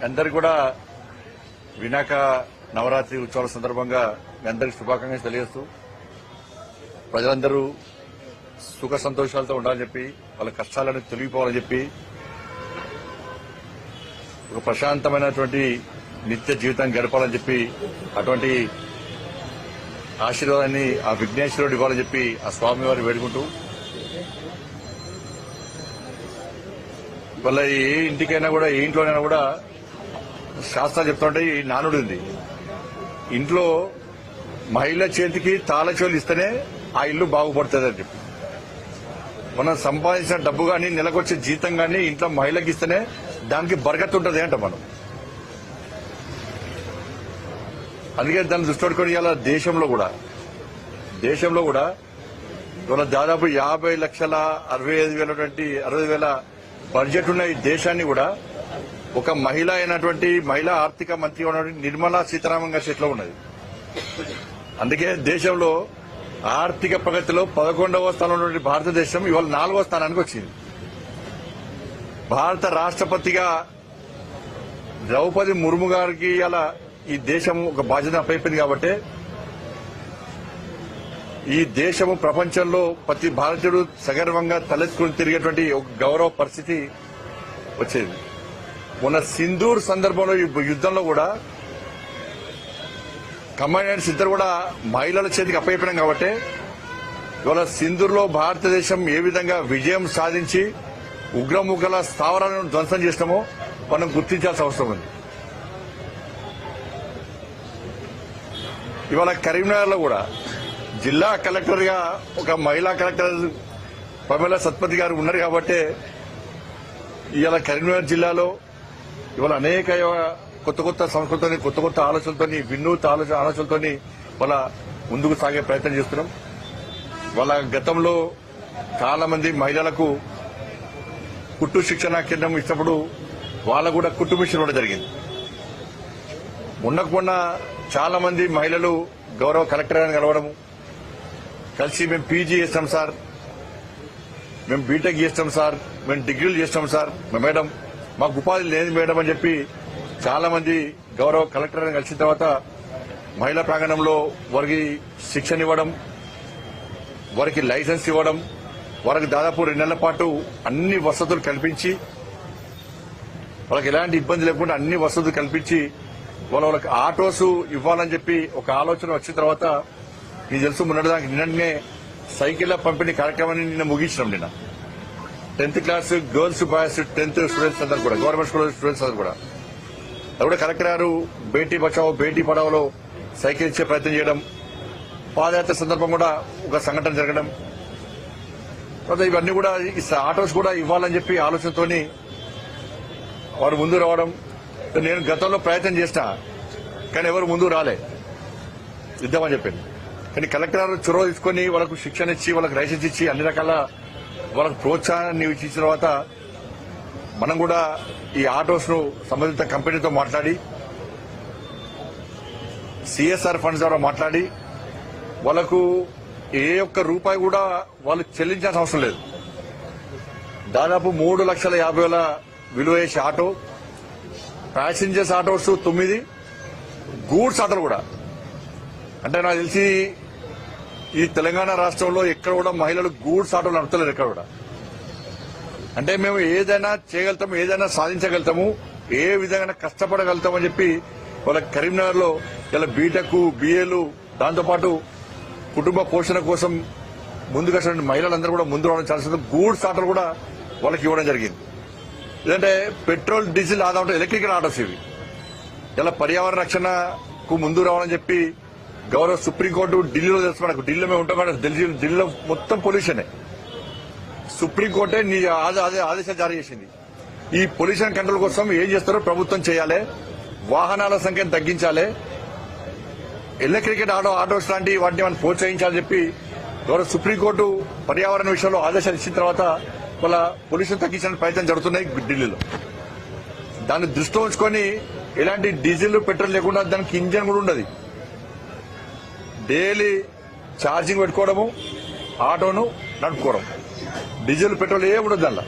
అందరికి కూడా వినాయక నవరాత్రి ఉత్సవాల సందర్భంగా మీ అందరికి శుభాకాంక్షలు తెలియజేస్తూ ప్రజలందరూ సుఖ సంతోషాలతో ఉండాలని చెప్పి వాళ్ళ కష్టాలను తొలగిపోవాలని చెప్పి ఒక ప్రశాంతమైనటువంటి నిత్య జీవితం గడపాలని చెప్పి అటువంటి ఆశీర్వాదాన్ని ఆ విఘ్నేశ్వరుడు ఇవ్వాలని చెప్పి ఆ స్వామివారి వేడుకుంటూ వాళ్ళ ఏ ఇంటికైనా కూడా ఏ ఇంట్లోనైనా కూడా శాస్త్రాలు చెప్తుంటే ఈ నానుడు ఉంది. ఇంట్లో మహిళ చేతికి తాళచోలు ఇస్తేనే ఆ ఇల్లు బాగుపడుతుంది అని చెప్పి మనం సంపాదించిన డబ్బు కానీ నెలకొచ్చే జీతం కానీ ఇంట్లో మహిళకి ఇస్తేనే దానికి బరకత్ ఉంటుంది అంట మనం. అందుకే దాన్ని దృష్టి పెట్టుకుని ఇవాళ దేశంలో కూడా ఇవాళ దాదాపు 50,60,000 బడ్జెట్ ఉన్న ఈ దేశాన్ని కూడా ఒక మహిళ అయినటువంటి మహిళా ఆర్థిక మంత్రి ఉన్నటువంటి నిర్మలా సీతారామన్ గారి చేతిలో ఉన్నది. అందుకే దేశంలో ఆర్థిక ప్రగతిలో 11వ స్థానంలో ఉన్నటువంటి భారతదేశం ఇవాళ 4వ స్థానానికి వచ్చింది. భారత రాష్ట్రపతిగా ద్రౌపది ముర్ము గారికి అలా ఈ దేశం ఒక బాధ్యత అప్పైపోయింది కాబట్టి ఈ దేశము ప్రపంచంలో ప్రతి భారతీయుడు సగర్వంగా తలెత్తుకుని తిరిగేటువంటి ఒక గౌరవ పరిస్థితి వచ్చేది. మొన్న సింధూర్ సందర్భంలో ఈ యుద్దంలో కూడా కమాండెంట్స్ ఇద్దరు కూడా మహిళల చేతికి అప్పయిపోయినాం కాబట్టి ఇవాళ సింధూర్లో భారతదేశం ఏ విధంగా విజయం సాధించి ఉగ్రముఖల స్థావరాలను ధ్వంసం చేసినామో మనం గుర్తించాల్సిన అవసరం ఉంది. ఇవాళ కరీంనగర్ లో కూడా జిల్లా కలెక్టర్ గా ఒక మహిళా కలెక్టర్ ప్రమీల సత్పతి గారు ఉన్నారు కాబట్టి ఇవాళ కరీంనగర్ జిల్లాలో ఇవాళ అనేక కొత్త సంస్కృతిని కొత్త ఆలోచనలతో వినూత్న ఆలోచనలతో వాళ్ళ ముందుకు సాగే ప్రయత్నం చేస్తున్నాం. వాళ్ళ గతంలో చాలా మంది మహిళలకు కుట్టు శిక్షణ కేంద్రం ఇచ్చినప్పుడు వాళ్ళకు కూడా కుట్టు మిషన్ కూడా జరిగింది. మొన్న చాలా మంది మహిళలు గౌరవ కలెక్టర్ గారిని కలవడము కలిసి మేము పీజీ చేస్తాం సార్, మేము బీటెక్ చేస్తాం సార్, మేము డిగ్రీలు చేస్తాం సార్, మేడం మాకు ఉపాధి లేదు మేడం అని చెప్పి చాలా మంది గౌరవ కలెక్టర్ గారిని కలిసిన తర్వాత మహిళా ప్రాంగణంలో వారికి శిక్షణ ఇవ్వడం, వారికి లైసెన్స్ ఇవ్వడం, వారికి దాదాపు 2 నెలల పాటు అన్ని వసతులు కల్పించి వాళ్ళకి ఎలాంటి ఇబ్బంది లేకుండా అన్ని వసతులు కల్పించి వాళ్ళకి ఆటోస్ ఇవ్వాలని చెప్పి ఒక ఆలోచన వచ్చిన తర్వాత మీకు తెలుసు మొన్నటిదానికి నిన్ననే సైకిళ్ల పంపిణీ కార్యక్రమాన్ని నిన్న ముగించినాం. నిన్న 10th class girls boys 10th students అందరూ కూడా గవర్నమెంట్ స్కూల్ స్టూడెంట్స్ అందరూ కూడా అది కూడా కలెక్టర్ గారు బేటీ బచావో బేటీ పడావోలో సైకిల్ ఇచ్చే ప్రయత్నం చేయడం, పాదయాత్ర సందర్భం కూడా ఒక సంఘటన జరగడం, తర్వాత ఇవన్నీ కూడా ఆటోస్ కూడా ఇవ్వాలని చెప్పి ఆలోచనతోని వారు ముందు రావడం. నేను గతంలో ప్రయత్నం చేసినా కానీ ఎవరు ముందు రాలే ఇద్దామని చెప్పింది. కానీ కలెక్టర్ గారు చొరవ తీసుకుని వాళ్ళకు శిక్షణ ఇచ్చి వాళ్ళకి లైసెన్స్ ఇచ్చి అన్ని రకాల వాళ్ళకు ప్రోత్సాహాన్ని ఇచ్చిన తర్వాత మనం కూడా ఈ ఆటోస్ ను సంబంధిత కంపెనీతో మాట్లాడి సిఎస్ఆర్ ఫండ్స్ ద్వారా మాట్లాడి వాళ్ళకు ఏ ఒక్క రూపాయి కూడా వాళ్ళు చెల్లించాల్సిన అవసరం లేదు. దాదాపు 3,50,000 విలువ చేసే ఆటో, ప్యాసింజర్స్ ఆటోస్ 9, గూడ్స్ ఆటోలు కూడా. అంటే నాకు తెలిసి ఈ తెలంగాణ రాష్ట్రంలో ఎక్కడ కూడా మహిళలు గూడ్స్ ఆటోలు నడుపుతలేరు ఎక్కడ కూడా. అంటే మేము ఏదైనా చేయగలుగుతాము, ఏదైనా సాధించగలుగుతాము, ఏ విధంగా కష్టపడగలుగుతామని చెప్పి వాళ్ళ కరీంనగర్ లో ఇలా బీటెక్ బిఏలు దాంతోపాటు కుటుంబ పోషణ కోసం ముందుకు వచ్చిన మహిళలందరూ కూడా ముందు రావడం చాలా గూడ్స్ ఆటోలు కూడా వాళ్ళకి ఇవ్వడం జరిగింది. ఎందుకంటే పెట్రోల్ డీజిల్ ఆదా ఉంటే ఎలక్ట్రికల్ ఆటోస్ ఇవి ఇలా పర్యావరణ రక్షణకు ముందు రావాలని చెప్పి గౌరవ సుప్రీంకోర్టు ఢిల్లీలో తెలుసు, మనకు ఢిల్లీలో మేము ఉంటాం కాబట్టి ఢిల్లీలో మొత్తం పొల్యూషనే. సుప్రీంకోర్టే ఆదేశాలు జారీ చేసింది. ఈ పొల్యూషన్ కంట్రోల్ కోసం ఏం చేస్తారో ప్రభుత్వం చేయాలి, వాహనాల సంఖ్యను తగ్గించాలి, ఎలక్ట్రికల్ ఆటోస్ లాంటి వాటిని మనం ప్రోత్సహించాలని చెప్పి గౌరవ సుప్రీంకోర్టు పర్యావరణ విషయంలో ఆదేశాలు ఇచ్చిన తర్వాత వాళ్ళ పొల్యూషన్ తగ్గించడానికి ప్రయత్నం జరుగుతున్నాయి ఢిల్లీలో. దాన్ని దృష్టిలో ఉంచుకొని ఎలాంటి డీజిల్ పెట్రోల్ లేకుండా దానికి ఇంజన్ కూడా ఉండదు. డైలీ ఛార్జింగ్ పెట్టుకోవడము, ఆటోను నడుపుకోవడం, డీజిల్ పెట్రోల్ ఏ ఉండదు దానిలో.